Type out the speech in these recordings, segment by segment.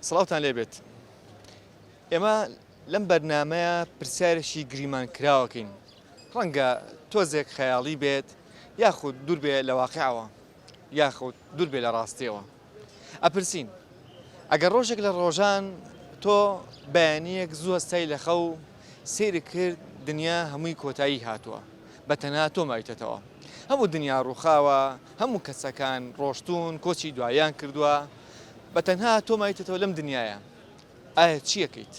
سڵاوتان لێبێت ئێمە لەم بەرنامەیە پرسیارێکی گریمان کراوەکەین ڕەنگە تۆزێک خەیاڵی بێت یاخود دوور بێ لە واقعەوە یاخود دوور بێ لە ڕاستیەوە ئەپرسین ئەگەر ڕۆژێک لە ڕۆژان تۆ بەیانیەک زوو هەستای لە خەو سەیری کرد دنیا هەمووی کۆتایی هاتووە بەتەنها تۆ مایتەتەوە هەموو دنیا ڕووخاوە هەموو کەسەکان ڕۆشتون کۆچی دوایان کردووە بەتەنها تۆ مایتەوە لەم دنیاە ئایا چیەکەیت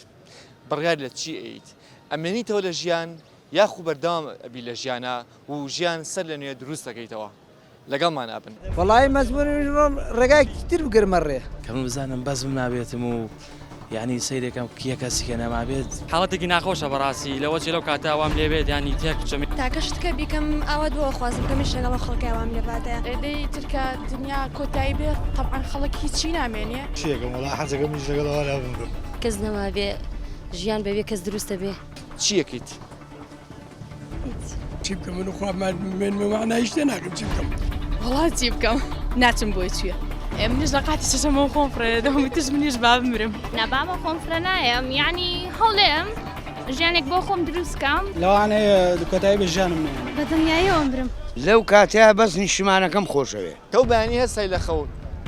بڕیار لە چی ئەیت ئەمێنیتەوە لە ژیان یاخو بەردەوام ئەبی لە ژیانە و ژیان سەر لە نوێ دروست دەکەیتەوە لەگەڵمان ئابن وەڵای مەزمون ڕێگایکی تر بگرمە ڕێ کەم بزانم بەزم نابێتم و یعنی سیرێکم کیە کەسیکە نەمابێت حاڵەتێکی ناخۆشە بەڕاستی لەوەچی لەو کاتە وام لێبێت ینی تێک بچەمی تاکەشتکە بیکەم ئەوە دووە خوازم کەمیش لەگەڵ خەڵکی وام لێباتەیە ئێدەی ترکە دنیا کۆتایی بێت طبعاً خەڵک هیچی نامێنێ شتێکم وڵا حەزەکەم هیچ لەگەڵەوە نابم کەس نەمابێ ژیان بەبێ کەس دروستە بێ چیەکەیت چی بکەم من خوابمان معنای شتێ ناکەم چی بکەم وڵات چی بکەم ناچم بۆی چییە منیش لە قاتی چەشەمەوە خۆم فرێدەمی تش منیش با بمرم نەبامە خۆم فرە نایەم یعنی هەوڵێم ژیانێک بۆ خۆم دروستکەم لەوانەیە کۆتایی بە ژیانم بە دنیایەوەم برم لەو کاتەیە بەس نیشتمانەکەم خۆشەوێ تەو بەیانی هەستای لە خەو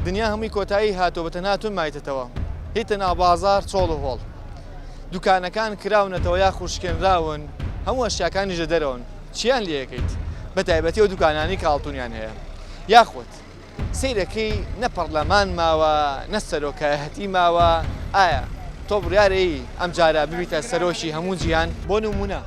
دنیا هەمووی کۆتایی هاتۆ بەتەنها تۆ مایتەتەوە هیتە ناو بازار چۆڵ و هۆڵ دوکانەکان کراونەتەوە یا خوشکێنراون هەموو ئەشیاکانی ژە دەرەون چیان لێەکەیت بە تایبەتی و دوکانانی کاڵتونیان هەیە یاخۆت سیرەکەی نە پەرلەمان ماوە نە سەرۆکایەتی ماوە ئایا تۆ بڕیارەی ئەم جارە ببیتە سەرۆشی هەموو جیان بۆ نمونە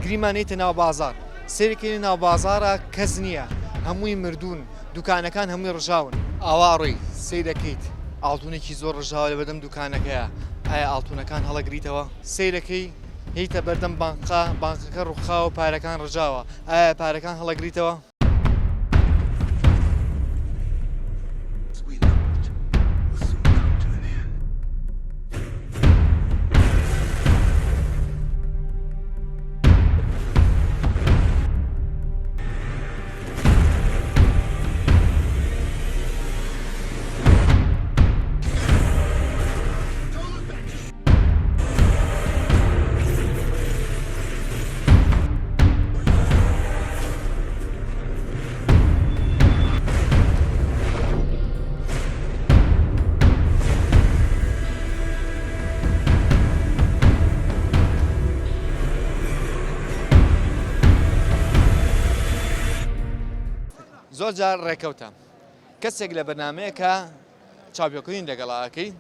گریمانیتە ناو بازار سیرەکەی ناو بازارە کەس نییە هەمووی مردوون دوکانەکان هەمووی ڕژاون ئاواڕی سیرەکەیت ئاڵتونێکی زۆر ڕژاوە لە بەردەم دوکانەکەیە ئایا ئاڵتونەکان هەڵەگریتەوە سیرەکەی هیتە بەردەم بانقەکە ڕووخاوە و پارەکان ڕژاوە ئایا پارەکان هەڵەگریتەوە زۆر جار ڕێکەوتە کەسێک لە بەرنمەیەکە چاپیۆکردین لەگەڵاکەی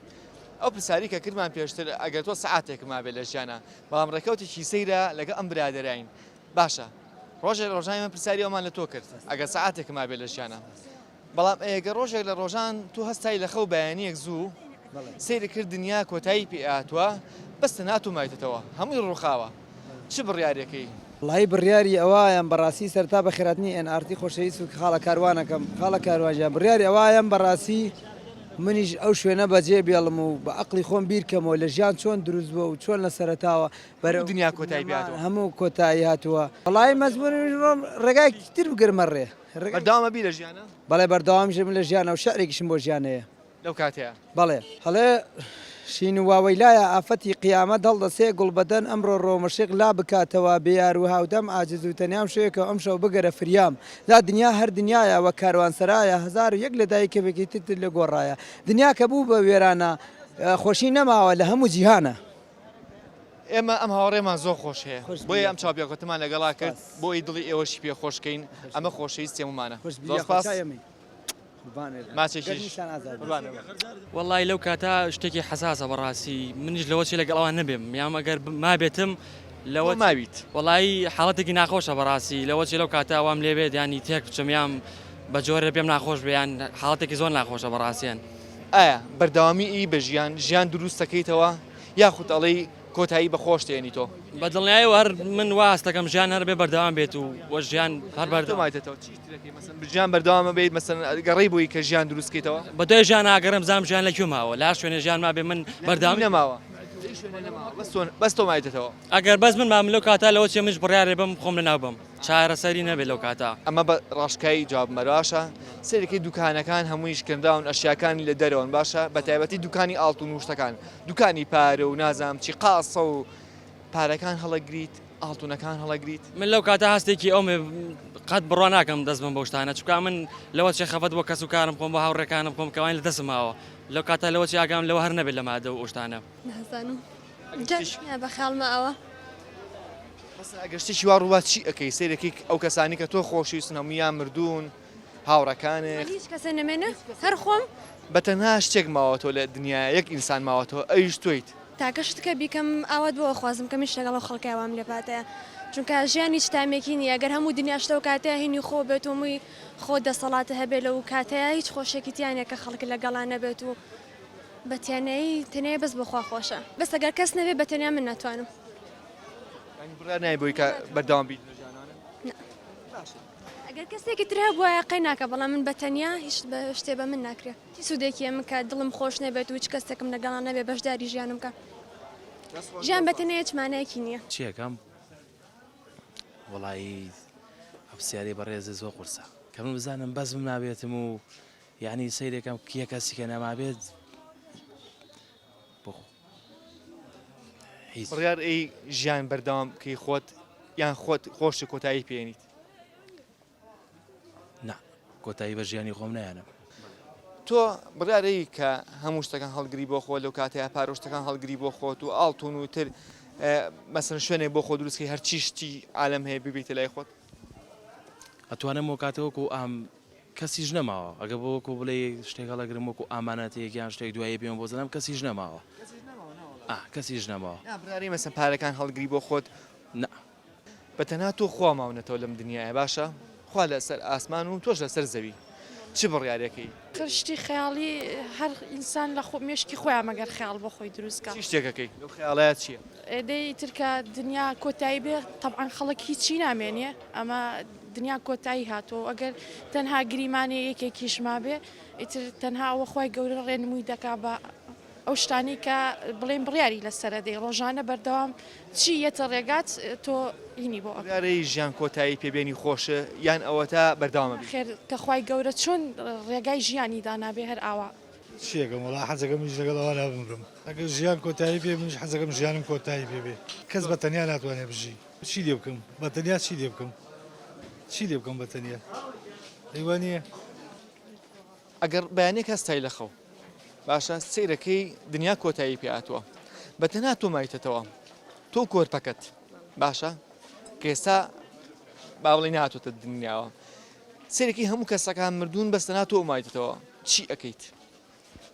ئەو پرسیاری کە کردمان پێشتر ئەگەر تۆ سەعاتێک مابێت لە ژیانە بەڵام ڕێکەوتێکی سەیرە لەگەڵ ئەم برادەرین باشە ڕۆژێک ڕۆژانی من پرسیاری ئەومان لە تۆ کرد ئەگەر سەعاتێک مابێت لە ژیانە بەڵام ئەگەر ڕۆژێک لە ڕۆژان تو هەستای لە خەو بەیانیەک زوو سەیری کرد دنیا کۆتایی پێ هاتووە بەستە ناتوو مایتەوە هەمووی ڕووخاوە چ بڕیارەکەی وڵی بڕیاری ئەوایان بەڕاستی سەرتا بە خێراتنی NRT خۆشەویست و خاڵە کاروانەکەم خاڵە کاروانژیان بڕیاری ئەوایان بەڕاستی منیش ئەو شوێنە بەجێ بێڵم و بە عقلی خۆم بیرکەمەوە لە ژیان چۆن دروست بووە و چۆن لە سەرتاوە بەرەو دنیا کۆتایی هاتووە هەموو کۆتایی هاتووە وڵی مەزمون ڕێگایکی تر بگرمە ڕێ بەرداوامە بی لە ژیانە بەڵێ بەردەوامژم لە ژیانە و شعرێکیشم بۆ ژیانەیە لەو کاتەیە بەڵێ هەڵێ شین و واوەیلایە ئافەتی قیامە دڵدەسێ گوڵبەدەن ئەمڕۆ ڕۆمەشق لا بکاتەوە بێیار و هاودەم ئاجز و تەنیام شوێکە ئەم شەو بگەرە فریام لا دنیا هەر دنیاە وە کاروانسەرایە 1001 لە دایکەوێکی تر لە گۆڕایە دنیا کە بوو بە وێرانە خۆشی نەماوە لە هەموو جیهانە ئێمە ئەم هاوڕێمان زۆر خۆش هەیە بۆیە ئەم چاپیۆکەتمان لەگەڵا کرد بۆی دڵی ئێوەشی پێ خۆشکەین ئەمە خۆشەویستی هەمومانە وەڵی لەو کاتە شتێکی حەساسە بەڕاستی منیش لەوەچی لەگەڵەوە نەبێم یام ئەگەر مابێتم لەوە ماویت وەڵی حاڵەتێکی ناخۆشە بەڕاستی لەوەچی لەو کاتە وام لێبێت ینی تێک بچم یام بە جۆرە پێم ناخۆش بیان حاڵەتێکی زۆر ناخۆشە بەڕاستیان ئایا بەردەوامی ئی بە ژیان دروستەکەیتەوە یاخود ئەڵەی کۆتایی بە خۆش تێنی تۆ بە دڵنیایەوە هەر من واستەکەم ژیان هەر بێ بەردەوام بێت و وە ژیان هەر بەردەمایتەوە ژیان بەردەوامە بێت مەسەن گەڕی بووی کە ژیان دروستکەیتەوە بە دوای ژیان ئاگەرم زانام ژیان لەکوێ ماوە لا شوێنە ژیان ما بێ من بەردەوام نەماوە بەس تۆ مایتەوە ئەگەر بەس من ماملۆ کاتا لەوە چێ منش بڕیارێ بم خۆم لە ناو بم چارەسەری نەبێت لەو کاتە. ئەمە بە ڕاشکایی جواب مەراشە سێرەکەی دوکانەکان هەمووی شکرداون ئەشیاکانی لە دەرەوەن باشە بە تایبەتی دوکانی ئاڵت و نوشتەکان دوکانی پارە و نازام چی قاسە و پارەکان هەڵەگریت ئاڵتونەکان هەڵەگریت من لەو کاتە هەستێکی ئەومێ قەت بڕوا ناکەم دەست بم بۆ شتانە چکە من لەوە چێ خەفەت بۆ کەس و کارم بخۆم بۆ هاوڕێکانم بخۆم کەوان لە دەستم ماوە لەو کاتە لەوە چی ئاگام لەوە هەر نەبێت لە مادە و شتانە نازانم بە خاڵمە ئەوە ئەگەر شتێکی وا ڕوات چی ئەەکەی سیرەکەی ئەو کەسانی کە تۆ خۆشویستن هەمویان مردوون هاوڕەکانێک هیچ کەسە نەمێنە هەر خۆم بەتەنها شتێک ماوەتۆ لە دنیا یەک ئینسان ماوەتەوە ئەویش تۆیت تاکە شتەکە بیکەم ئاوات بۆ خوازم کەمیش لەگەڵ خەڵکیوام لێ پاتەیە چونکە ژیان هیچ تامێکی نیە ئەگەر هەموو دنیاشتە و کاتەیە هینی خۆ بێت و مووی خۆ دەسەڵاتە هەبێت لەو کاتەیە هیچ خۆشێکی تیانێک کە خەڵک لەگەڵان نەبێت و بەتیانەی تەنەیە بەس بخوا خۆشە بەس ئەگەر کەس نەبێت بەتەنیا من ناتوانم بڕا نای بۆی کە بەردەوام بیت ئەگەر کەسێکی تر هەبووە قەی ناکە بەڵام من بەتەنیا هیچ شتێ بە من ناکرێت هیچ سوودێکی من کە دڵم خۆش نەبێت و هیچ کەسێکم لەگەڵان نەبێت بەشداری ژیانم کە ژیان بەتەنیا هیچ مانایەکی نییە چیەکەم وڵایی هەپسیاری بەڕێزە زۆر قورسە کە من بزانم بەزم نابێتم و یعنی سیرێکم کیە کەسی کە نەمابێت بڕیار ئەی ژیان بەردەوام کەی خۆت یان خۆت خۆشی کۆتایی پێێنیت نا کۆتایی بە ژیانی خۆم نیانم تۆ بڕارەی کە هەموو شتەکان هەڵگری بۆ خۆ لەو کاتەیە پارۆشتەکان هەڵگری بۆ خۆت و ئاڵتون و تر مەسن شوێنێک بۆ خۆ دروستکەی هەرچی شتی عالەم هەیە ببیتە لای خۆت ئەتوانم وە کاتەوەکو ئام کەسیش نەماوە ئەگە بۆکو بڵێ شتێک هەڵەگرم وەکو ئامانەتەیەکیان شتێک دوایە پێم بۆ زانم کەسیش نەماوە کەسیش نەماوە براری مەسن پارەکان هەڵگری بۆ خۆت بەتەنها تۆ خوا ماونەتەوە لەم دنیاە باشە خوا لەسەر ئاسمان و تۆش لەسەر زەوی چ بڕیارەکەی شتی خەیاڵی هەر ئینسان لە خۆ مێشکی خۆیان مەگەر خەیاڵ بۆ خۆی دروستکە چی شتێکەکەی لەو خەیاڵەیە چییە ئێدەی ترکە دنیا کۆتایی بێ طبعاً خەڵک هیچی نامێنێ ئەمە دنیا کۆتایی هاتووە ئەگەر تەنها گریمانی یەکێکیشما بێ ئیتر تەنها ئەوە خۆی گەورە ڕێنمووی دەکا بە ئەو شتانی کە بڵێن بڕیاری لەسەرە دەی ڕۆژانە بەردەوام چی یەتە ڕێگات تۆ هینی بۆ ئەگەرەی ژیان کۆتایی پێبێنی خۆشە یان ئەوە تا بەردەوامە خێر کە خی گەورە چۆن ڕێگای ژیانی دانابێ هەر ئاوا چیەکەم وڵا حەزەکەم میش لەگەڵەوە نابمرم ئەگەر ژیان کۆتایی پێ منش حەزەکەم ژیانم کۆتایی پێبێ کەس بەتەنیا ناتوانێت بژی چی لێ بکەم بەتەنیا چی لێ بکەم چی لێ بکەم بەتەنیا دەیوانە ئەگەر بەیانێک هەستای لەخەو باشە سیرەکەی دنیا کۆتایی پێهاتووە بەتەنها تۆ مایتەتەوە تۆ کۆرپەکەت باشە کێستا با بڵێ ناتۆتە دنیاوە سیرێکی هەموو کەسەکان مردوون بەستەنا تۆ مایتەوە چی ئەەکەیت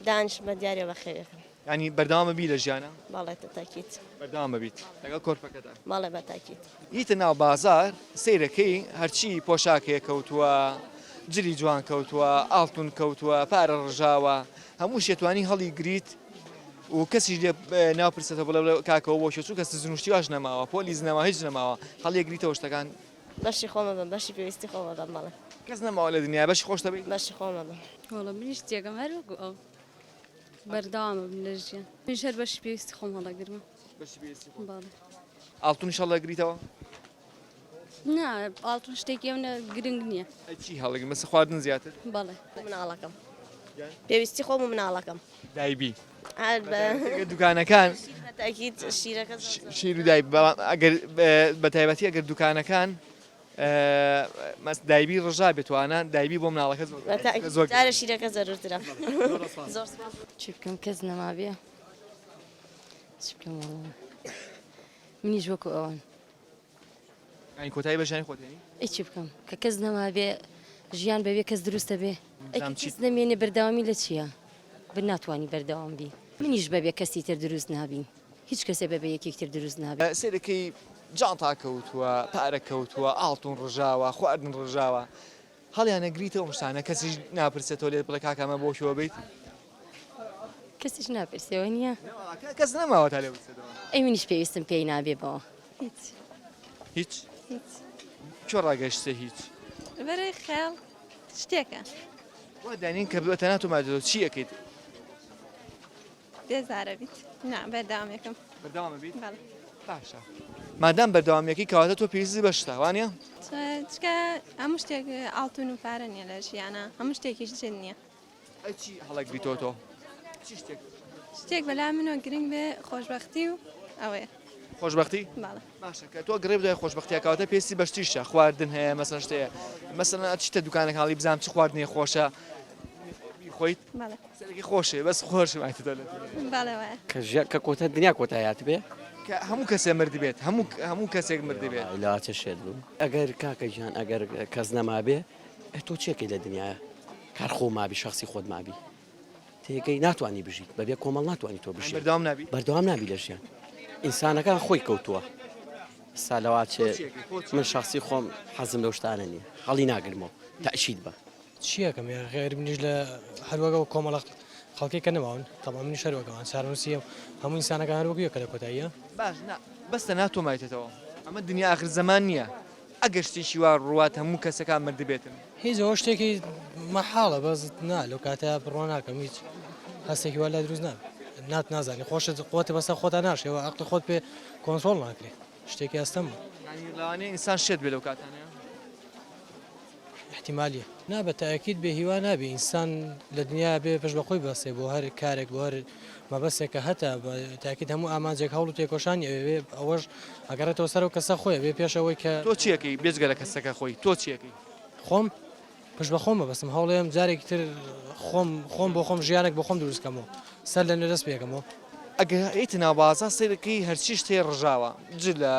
دانش بە دیارە بەخێرەکەم ینی بەردەوامە بی لە ژیانە باڵێتە تاکیت بەردەوامە بیت لەگەڵ کۆرپەکەدا باڵێ بە تاکیت هیتە ناو بازار سیرەکەی هەرچی پۆشاکێک کەوتووە جلی جوان کەوتووە ئاڵتون کەوتووە پارە ڕژاوە هەموو شێتوانی هەڵی گریت و کەسی ناوپرسێتە بڵێ کاکەەوە بۆ چوو کە سزنوشتی واش نەماوە پۆلیس نەما هیچ نەماوە هەڵی گریتەوە شتەکان بەشی خۆمە بم بەشی پێویستی خۆمە بم مەڵێ کەس نەماوە لە دنیا بەشی خۆش دەبێت بەشی خۆمە بم وڵە منیش جێگەم هەروەکو ئەو بەردەوامە بم لە ژیان منیش هەر بەشی پێویستی خۆم هەڵەگرمە باڵێ ئاڵتونیش هەڵە گریتەوە نا ئاڵتون شتێکی ئەوە گرنگ نییە چی هەڵەگرن مەسە خواردن زیاتر باڵێ مناڵەکەم پێویستی خۆم و مناڵەکەم دایبی دوکانەکان تاکیت شیرەکە شیر و دایب ئەگەر بە تایبەتی ئەگەر دوکانەکان دایبی ڕژا بێتوانە دایبی بۆ مناڵەکە زۆر جارە شیرەکە زەرورترە زۆر چی بکەم کەس نەمابێ چی بکەم منیش وەکو ئەوان ئەین کۆتایی بەژانی خۆتێنی چی بکەم کە کەس نەمابێ ژیان بەبێ کەس دروستە بێ کەس نەمێنێ بەردەوامی لە چییە بر ناتوانانی بەردەوام بی منیش بەبێ کەسی تر دروست نابین هیچ کەسێ بەبێ یەکێکتر دروست نابێت سێرەکەی جانتا کەوتووە پارە کەوتووە ئاڵتون ڕژاوە خواردن ڕژاوە هەڵیانە گریتەوە شتانە کەسیش ناپرسێتەوە لێت بڵێ کاکەمە بۆ شەوە بیت کەسیش ناپرسەوە نییە کەس نەماوە تا لێ ئەی منیش پێویستم پێی نابێ بەوە هیچ چۆ ڕاگەشتە هیچ بەرەی خەیاڵ شتێکە دانین کە بەتەنها تۆ مادەوە چی ئەەکەیت بێزارە بیت نا بەردەوامێکم بەردەوامە بیت بەڵێ باشە مادام بەردەوامیەکی کەواتە تۆ پێویستی بە شتە وانە؟ چکە هەموو شتێک ئاڵتون و پارە نیە لە ژیانە هەموو شتێکی شت نییە چی هەڵک بیتۆ تۆ؟ شتێک بەلا منەوە گرنگ بێ خۆشببختی و ئەوەیە خۆشببختی؟ باڵە باشە کە تۆ گڕێ بدای خۆشببختیاکەواتە پێستی بەشتیشە خواردن هەیە مەسەن شتەیە مەسەن چتە دوکانێک هاڵی بزانام چ خواردنی خۆشە خۆیت باڵە سەرێکی خۆشێ بەس خۆش مایتە باڵێ وایە کە کۆتە دنیا کۆتایات بێ کە هەموو کەسێ مردی بێت هەموو کەسێک مردی بێت لاچە شێت بوو ئەگەر کاکەجان ئەگەر کەس نەما بێ تۆ چێکی لە دنیاە کار خۆ مابی شخصی خۆت مابی تێگەی ناتوانانی بژیت بەبێ کۆمەڵ ناتوانانی تۆ بژیت بەردەوام نابی بەردەوام نابی لە ژیان ئینسانەکان خۆی کەوتووە سالەوات من شخصی خۆم حەزم لەو شتانە نییە هەڵی ناگرمەوە تەشید بە چیەکەم غێر منیش لە هەروەگە و کۆمەڵە خەڵکی کە نەماون تەڵام منی شەروەکەوان سارنووسیم هەموو ئینسانەکان هەروەگویە کە لە کۆتاییە باش بەستە ناتۆمایتێتەوە ئەمە دنیا آخر زەمان نییە ئەگەر شتێکی وا ڕوات هەموو کەسەکان مرد بێتن هیچ ئەوە شتێکی مەحاڵە بەس نا لەو کاتەیە بڕوا ناکەم هیچ هەستێکی وا لای دروست نات نازانی خۆشت قوتە بەسەر خۆتە ناشێەوە عقل خۆت پێ کۆنتترۆل ناکرێ شتێکی ئەستەم لەوانەیە ئینسان شێت بێت لەو کاتانەیە احتیمالیە نا بە تاکید بێ هیوا نابێ ئینسان لە دنیا بێ پێش بەخۆی بەسێ بۆ هەر کارێک بۆ هەر مەبەستێکە هەتا تاکید هەموو ئامانجێک هەوڵ و تێکۆشانی ئەوێ ئەوەش ئەگەرێتەوە سەر و کەسە خۆی بێ پێشەوەی کە تۆ چیەکەی بێزگە لە کەسەکە خۆی تۆ چیەکەی خۆم پشت بە خۆمە بەسم هەوڵێم جارێکی تر خۆم بۆ خۆم ژیانێک بۆ خۆم دروستکەمەوە سەر لە نوێ دەست پێکەمەوە ئەگەر ئیتە ناوبازە سیرەکەی هەرچی شتێ ڕژاوە جلە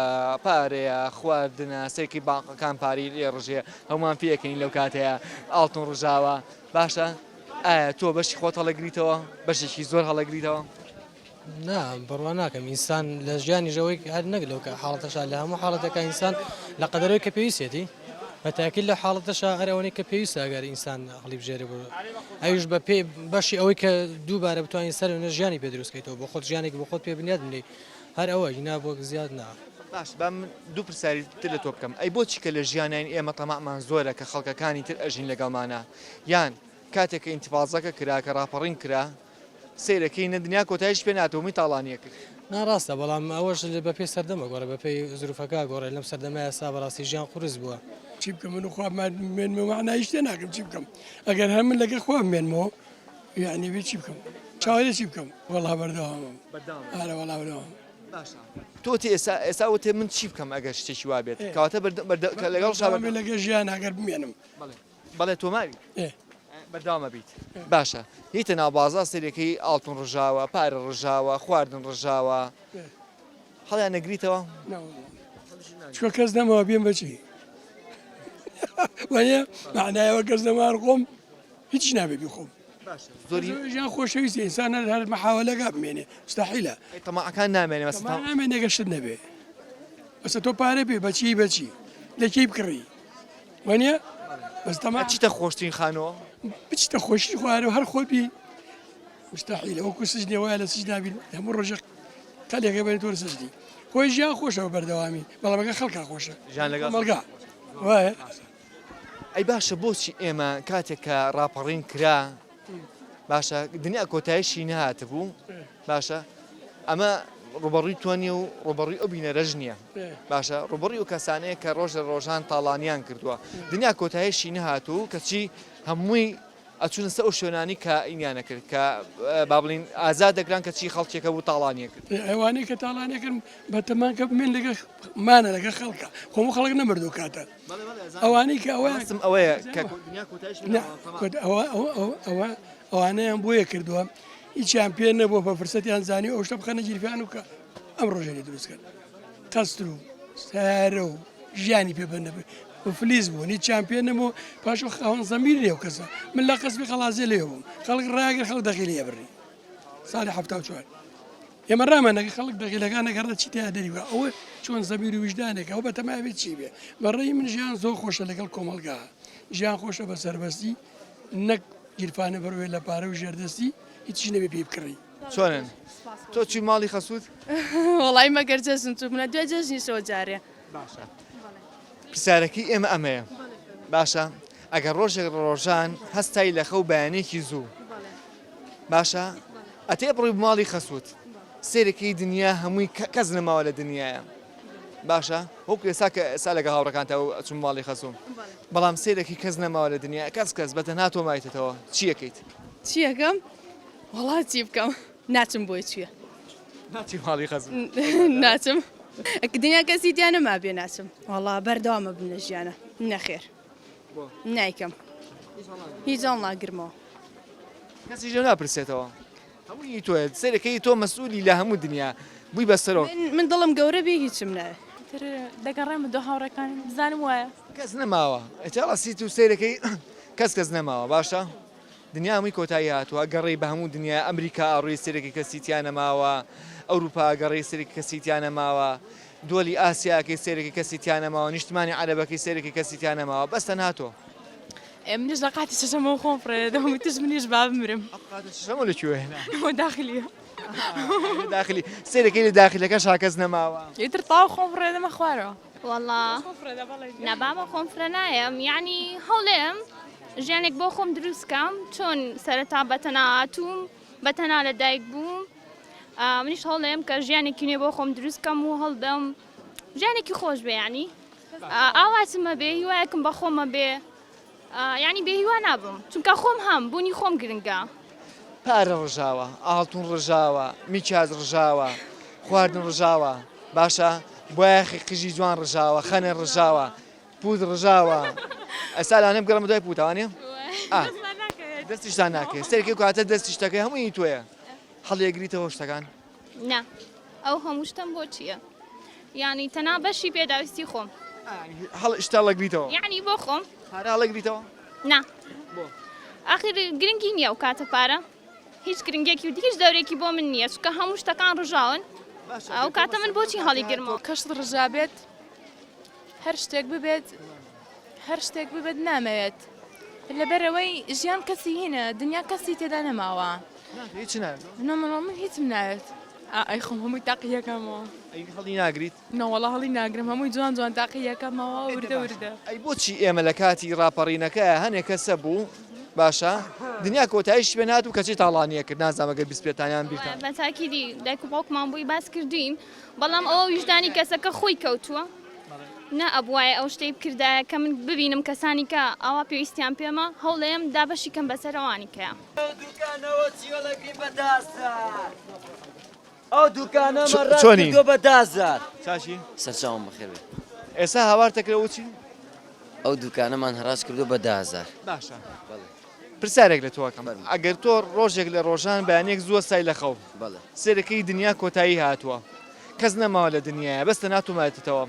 پارەیە خواردنە سێکی باقەکان پاری لێ ڕژێ هەمومان پێەکەین لەو کاتەیە ئاڵتون ڕژاوە باشە ئایا تۆ بەشی خۆت هەڵەگریتەوە بەشێکی زۆر هەڵەگریتەوە نا بڕوا ناکەم ئینسان لە ژیانی ژەوەی هەر نەک لەو حاڵەتەشا لە هەموو حاڵەتەکە ئینسان لە قەدەرەوەی کە پێویستێتی بەتاکیل لە حاڵەتەشا هەرەوەی کە پێویستە ئەگەر ئینسان هەڵی بژێرە بۆ ئەوش بە پێ بەشی ئەوەی کە دووبارە بتوانین سەر نە ژیانی پێ دروستکەیتەوە بۆ خۆت ژیانێکی بۆ خۆت پێ بنیاد بنێ هەر ئەوە هینا بۆ زیاد نا باش با من دوو پرسیاری تر لە تۆ بکەم ئەی بۆچی کە لە ژیانیان ئێمە تەمامان زۆرە کە خەڵکەکانی تر ئەژین لەگەڵمانە یان کاتێک کە ئینتیفاازەکە کرا کە ڕاپەڕین کرا سیرەکەی نە دنیا کۆتایش پێ ناتۆمی تاڵانیە کرد ناڕاستە بەڵام ئەوەش بە پێی سەردەمە گۆڕە بە پێی زروفەکە گۆڕێ لەم سەردەمای سا بەڕاستی ژیان قورس بووە چی بکەم من خوامێنمەوە نایشتە ناکەم چی بکەم ئەگەر هەر من لەگە خوا مێنمەوە یعنی بێ چی بکەم چاوەێ چی بکەم وەڵا بەردەوامم ئارە وەڵا بەردەوام تۆ ئێستا وتێ من چی بکەم ئەگەر شتێکی وا بێت کەواتە لەگەڵ لەگە ژیان ئەگەر بمێنم بەڵێ تۆ ماوی بەرداوامە بیت باشە هیتە ناوبازە سەرەکەی ئاڵتون ڕژاوە پارە ڕژاوە خواردن ڕژاوە هەڵیان نەگریتەوە چکە کەس نەمەوە بێم بەچی وانە معنایەوە کەس نەمار خۆم هیچ نابێ بخۆم زۆری ژیان خۆشەویستی ئینسان هەر مەحاولەکە بمێنێ مستەحیلە تەماعەکان نامێنێ نامێنێ گەشت نەبێ بەسە تۆ پارە بێ بەچی لەکەی بکڕی وانە بەس تەما چیتە خۆشترین خانەوە بچتە خۆشی خوارە هەر خۆبی مستەحیلە وەکو سژنێ وایە لە سژنابین هەموو ڕۆژێک کالێکە بێت تۆ سژنی خۆی ژیان خۆشەوە بەردەوامی بەڵامەکە خەڵکا خۆشە ژیان لەگەڵ مەڵگا وایە ئەی باشە بۆچی ئێمە کاتێک کە ڕاپەڕین کرا باشە دنیا کۆتایشی نەهاتە بوو باشە ئەمە ڕوبەڕووی توانیە و ڕوبەڕووی ئەو بینەرەژ نییە باشە ڕوبەڕووی و کەسانەیە کە ڕۆژ لە ڕۆژان تاڵانیان کردووە دنیا کۆتایشی نەهاتوو کەچی هەمووی ئەچونە سە ئەو شوێنانی کە ئینیانە کرد کە با بڵین ئازاد دەگران کەچی خەڵکێکە بوو تاڵانیە کرد ئەوانەی کە تاڵانەکەن بەتەمان کە بمێن لەگە مانە لەگە خەڵکە خۆم خەڵک نەمردو کاتە ئەوانەی کە ئەوەیە ئەوانەیان بۆیە کردووە هیچیان پێ نەبووە بە فرسەتیان زانی ئەو شتە بخەنە گیرفیان و کە ئەم ڕۆژێنی دروستکەن قەستر و سارە و ژیانی پێبەنە فلیز بوو هیچیان پێ نەبوو پاش خاوەن زەمیر لێو کەسە من لە قەسبی خەڵازێ لێ بووم خەڵک ڕاگەر خەڵک دەخیلە بڕی ساڵی هەفتا و چوار ئێمە ڕامانەکە خەڵک دەخیلەکانەکەڕە چی تیا دەریوە ئەوە چۆن زەمیر و وجدانێکە ئەو بەتەماوێت چی بێ بەڕێی من ژیان زۆر خۆشە لەگەڵ کۆمەلگا ژیان خۆشە بە سەربەستی نەک گیرفانە بەروێ لە پارە و ژێردەستی هیچی نەبێ پێ بکڕی چۆنن تۆ چی ماڵی خەسووت وڵی مەگەر جەزم تو منە دوێ جەزنی شۆ جارێ باشە پرسیارەکەی ئێمە ئەمەیە باشە ئەگەر ڕۆژێک ڕۆژان هەستایی لە خەو بەیانێکی زوو باشە ئەتێ بڕووی ماڵی خەسووت سێرەکەی دنیا هەمووی کەس نەماوە لە دنیاە باشە وەکو ئێستا کە ئێستا لەگە هاوڕەکانتەوە چون ماڵی خەسوم بەڵام سیرێکی کەس نەماوە لە دنیا کەس بەتەنها تۆ مایتەوە چیەکەیت چیەکەم وڵات چی بکەم ناچم بۆی چییە ناچی ماڵی خەسوم ناچم دنیا کەسی دیان نەما بێ ناچم وڵا بەردەوامە بن لە ژیانە نەخێر نایکەم هیچ جاڵ ناگرمەوە کەسی ژە ناپرسێتەوە هەمووی تۆە سەرەکەی تۆ مەسئولی لە هەموو دنیا بووی بەسەرەوە من دڵم گەورە بێ هیچم نایە دەگەڕێمە دو هاوڕەکان بزانم وایە کەس نەماوە ئەچڵەسیت و سیرەکەی کەس نەماوە باشە دنیا هەمووی کۆتایی هاتووە گەڕی بە هەموو دنیا ئەمریکا ئاڕووی سێرەکی کەسیتیان نەماوە ئەوروپا گەڕی سێرەکی کەسیتیان نەماوە دۆلی ئاسیاکەی سێرەکی کەسیتیان نەماوە نیشتمانی عەرەبەکەی سێرەکی کەسیتیان نەماوە بەستە ناتۆ منیش لە قاتی شەشەمەوە خۆم فرێدە هەمووی تش منیش با بمرم شەمە لەکوێ داخلیە داخلی سێرەکەی لە داخلەکە شاکەس نەماوە ئیتر تاو خۆم فرێدەمە خوارەوە والله نەبامە خۆم فرە نایەم یعنی هەوڵێم ژیانێک بۆ خۆم دروستکەم چۆن سەرەتا بەتەنا هاتووم بەتەنا لە دایک بووم منیش هەوڵێم کە ژیانێکی نوێ بۆ خۆم دروستکەم و هەڵدەم ژیانێکی خۆش بێ ینی ئاواتمە بێ هیوایەکم بە خۆمە بێ یعنی بێ هیوا نابم چونکە خۆم هەم بوونی خۆم گرنگە پارە ڕژاوە ئاڵتون ڕژاوە میچاز ڕژاوە خواردن ڕژاوە باشە بۆیاخی قژی جوان ڕژاوە خەنە ڕژاوە پود ڕژاوە ئەستا لانێ بگەڕمە دوای پوتوانێ دەستیشتان ناکەێت سەرکی کاتە دەستی شتەکەی هەمووی تۆیە هەڵێگریتەوە شتەکان نه ئەو هەموو شتم بۆ چییە یعنی تەنا بەشی پێداویستی خۆم هەڵ شتا لەگریتەوە یعنی بۆ خۆم پارە هەڵەگریتەوە نه ئاخر گرنگی نییە و کاتە پارە هیچ گرنگێکی و هیچ دەورێکی بۆ من نییە چکە هەموو شتەکان ڕژاون ئەو کاتە من بۆچی هەڵی گرمەوە کەشت ڕژابێت هەر شتێک ببێت نامەوێت لەبەرەوەی ژیان کەسی هینە دنیا کەسی تێدا نەماوە نەمەڵ من هیچم ناوێت ئەی خۆم هەمووی تاقیەکەمەوە هەڵی ناگریت نەوەڵە هەڵی ناگرم هەمووی جوان تاقیەکەمەوە وردە ئەی بۆچی ئێمە لە کاتی ڕاپەڕینەکە هەنێک کەسە بوو باشە دنیا کۆتاییش پێ نات و کەچی تاڵانیە کرد نازانمەگە بیسپێتانیان بیرکەن بەتاکیدی دایک و باوکمان بووی باس کردوین بەڵام ئەوە ویژدانی کەسەکە خۆی کەوتووە نە ئەبوایە ئەو شتەی بکردایە کە من ببینم کەسانی کە ئاوا پێویستیان پێمە هەوڵێم دابەشی کەم بەسەرەوانی کەیە ئەو دوکانەمە ڕاکردووە بە 10,000 چاشی سەرچاوم بەخێر بێت ئێستا هاوارتەکرەوە چی ئەو دوکانەمان هەراس کردو بە 10,000 باشە پرسیارێک لە تۆکەم ئەگەر تۆ ڕۆژێک لە ڕۆژان بەیانێک زووە سای لە خەو سێرەکەی دنیا کۆتایی هاتووە کەس نەماوە لە دنیاە بەستە ناتوماتێتەوە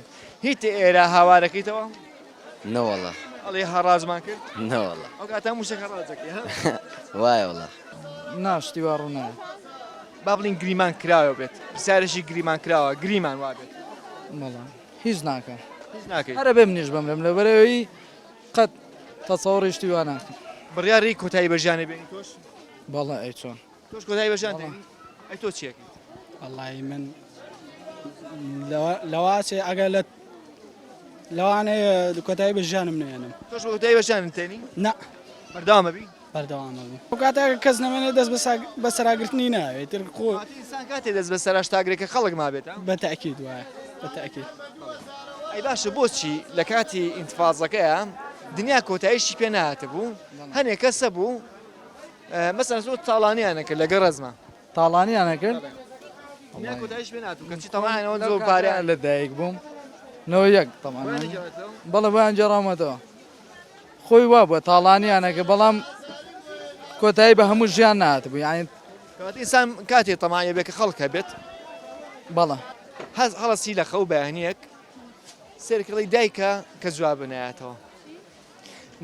هیچ ئێرە هاوارەکەیتەوە نەوەڵە ئەڵێ هەڕازمان کرد نەوەڵە ئەو کاتە موشەکە ڕازەکەی وایە وڵە ناشتی وا ڕوونایە با بڵین گریمان کراوە بێت پرسیارێکی گریمان کراوە گریمان وا بێت بەڵام هیچ ناکە هیچ ناکەیت هەرە بێ منیش بمرم لەبەرەوەی قەت تەسەوڕیشتی وا ناکەم بڕیاری کۆتایی بەژیانێ بێنی تۆش بەڵێ ئەی چۆن تۆش کۆتایی بەژیان دێنی ئەی تۆ چیەکەیت والله من لەواسێ ئەگەر لە لەوانەیە کۆتایی بەژیانم نێنم تۆش کۆتایی بەژیانت تێنی نا بەردەوامە بی بەردەوامە بی ئەو کاتە کەس نەمێنێت دەست بە سەراگرتنی ناوێت تر خۆ ئینسان کاتێ دەست بە سەراشتاگرێکە خەڵک ما بێت بەتەکید وایە بەتەکید ئەی باشە بۆچی لە کاتی ئینتفاازەکەیە دنیا کۆتاییشی پێ نهاتە بوو هەنێک کەسە بوو مەسەن زۆر تاڵانیانە کرد لەگە ڕەزمە تاڵانیانە کرد دنیا کۆتاییش پێ ناتوو کەچی تەماهێنەوە زۆر پاریان لە دایک بووم نەوە یەک تەمان بەڵێ بۆیان جێڕامەتەوە خۆی وا بووە تاڵانیانەکە بەڵام کۆتایی بە هەموو ژیان نهاتە بوو یعنی ئینسان کاتێ تەمایە بێ کە خەڵکە بێت بەڵێ هەڵەسی لە خەو بەیانیەک سێرکڵی دایکە کە جواب بنایەتەوە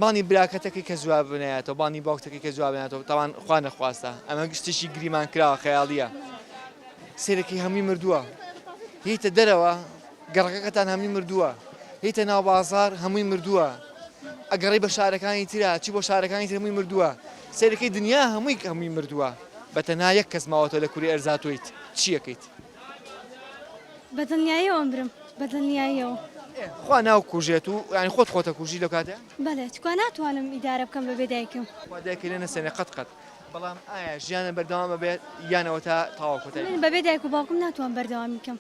بانی براکەتەکەی کە جواب بنایەتەوە بانی باوکتەکەی کە جواب بنایەتەوە تاوان خوا نەخواستە ئەمە گشتشی گریمان کراوە خەیاڵیە سێرەکەی هەمووی مردووە هیتە دەرەوە گەڕەکەتان هەمووی مردووە هیتە ناو بازار هەمووی مردووە ئەگەڕی بە شارەکانی ترا چی بۆ شارەکانی تر هەمووی مردووە سێرەکەی دنیا هەمووی مردووە بەتەنها یەک کەس ماوەتەوە لە کوری ئەرزاتۆیت چیەکەیت بەدڵنیاییەوە برم بەدڵنیاییەوە خوا ناو کوژێت و ینی خۆت خۆتە کوژی لەو کاتە بەڵێ چکە ناتوانم ئیدارە بکەم بە بێدایکم دایکە لێ نەسێنێ قەت بەڵام ئایا ژیانە بەردەوامە بێت یانەوە تا تاوا کۆتایی من بەبێ دایک و باوکم ناتوان بەردەوام بکەم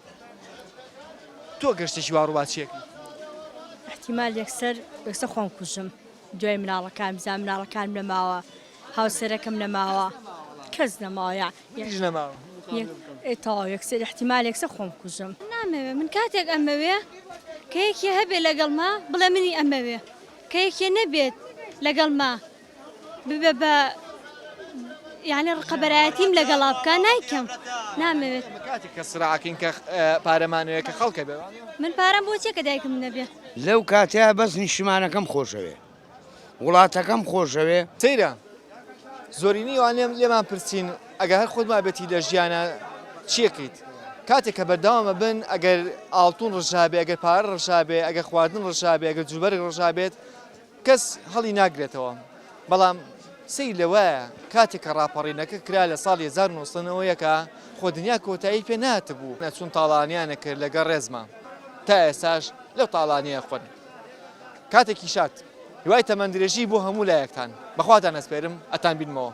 تۆ تۆ گەشتێکی واڕوات چیەکە احتیمال یەکسەر خۆم کوژم دوای مناڵەکان بزان مناڵەکان نەماوە هاوسەرەکەم نەماوە کەس نەماوە هیچ نەماوە تاوا یەکسەر احتیمال یەکسەر خۆم کوژم نامەوێ من کاتێک ئەمەوێ کە یەکێ هەبێ لەگەڵ ما بڵێ منی ئەمەوێ کە یەکێ نەبێت لەگەڵ ما ببێ بە یعنی ڕقەبەرایەتیم لەگەڵا بکە نایکەم نامەوێت کاتێک کە سراعکەین کە پارەمانەوەیە کە خەڵکە بێ من پارەم بۆ چیە کە دایکم نەبێ لەو کاتەیە بەس نیشتمانەکەم خۆشەوێ وڵاتەکەم خۆشەوێ سەیرە زۆرینی وانێم لێمان پرسیین ئەگەر هەر خۆت مابێتی لە ژیانە چیەکەیت کاتێک کە بەردەوامە بن ئەگەر ئاڵتون ڕژابێ ئەگەر پارە ڕژابێ ئەگەر خواردن ڕژابێ ئەگەر جوبەرگ ڕژابێت کەس هەڵی ناگرێتەوە بەڵام سەی لەوەیە کاتێک کە ڕاپەڕینەکە کرا لە ساڵی 1990ەکە خۆ دنیا کۆتایی پێ ناتبوو نەچوون تاڵانیانە کرد لەگەڵ ڕێزمە تا ئێساش لەو تاڵانیە خۆن کاتێکی شات هیوای تەمەندرێژی بۆ هەموو لایەکتان بەخواتان ئەسپێرم ئەتان بینمەوە